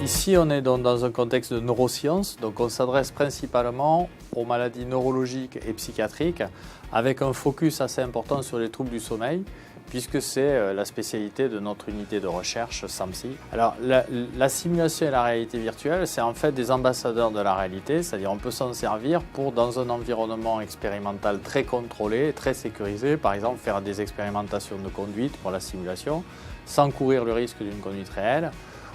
Ici, on est donc dans un contexte de neurosciences, donc on s'adresse principalement aux maladies neurologiques et psychiatriques, avec un focus assez important sur les troubles du sommeil, puisque c'est la spécialité de notre unité de recherche SAMPSI. Alors, la simulation et la réalité virtuelle, c'est en fait des ambassadeurs de la réalité, c'est-à-dire on peut s'en servir pour, dans un environnement expérimental très contrôlé, très sécurisé, par exemple faire des expérimentations de conduite pour la simulation, sans courir le risque d'une conduite réelle,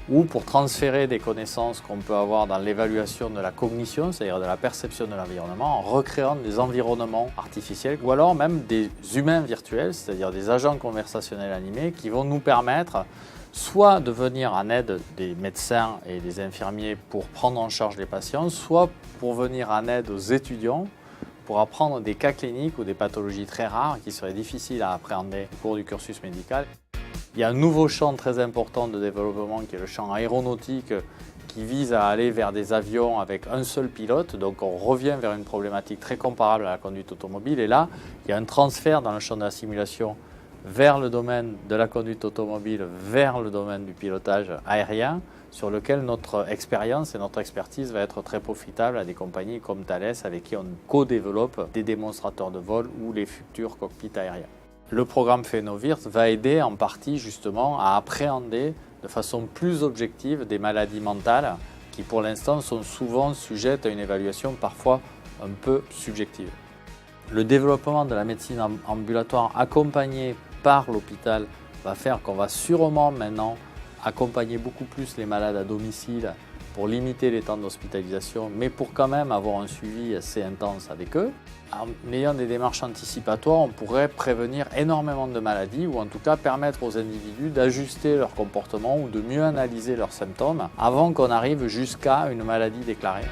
ou pour transférer des connaissances qu'on peut avoir dans l'évaluation de la cognition, c'est-à-dire de la perception de l'environnement, en recréant des environnements artificiels, ou alors même des humains virtuels, c'est-à-dire des agents conversationnels animés qui vont nous permettre soit de venir en aide des médecins et des infirmiers pour prendre en charge les patients, soit pour venir en aide aux étudiants pour apprendre des cas cliniques ou des pathologies très rares qui seraient difficiles à appréhender au cours du cursus médical. Il y a un nouveau champ très important de développement qui est le champ aéronautique qui vise à aller vers des avions avec un seul pilote. Donc on revient vers une problématique très comparable à la conduite automobile. Et là, il y a un transfert dans le champ de la simulation vers le domaine de la conduite automobile, vers le domaine du pilotage aérien, sur lequel notre expérience et notre expertise va être très profitable à des compagnies comme Thales avec qui on co-développe des démonstrateurs de vol ou les futurs cockpits aériens. Le programme Phenovirt va aider en partie justement à appréhender de façon plus objective des maladies mentales qui pour l'instant sont souvent sujettes à une évaluation parfois un peu subjective. Le développement de la médecine ambulatoire accompagnée par l'hôpital va faire qu'on va sûrement maintenant accompagner beaucoup plus les malades à domicile pour limiter les temps d'hospitalisation, mais pour quand même avoir un suivi assez intense avec eux. En ayant des démarches anticipatoires, on pourrait prévenir énormément de maladies ou en tout cas permettre aux individus d'ajuster leur comportement ou de mieux analyser leurs symptômes avant qu'on arrive jusqu'à une maladie déclarée.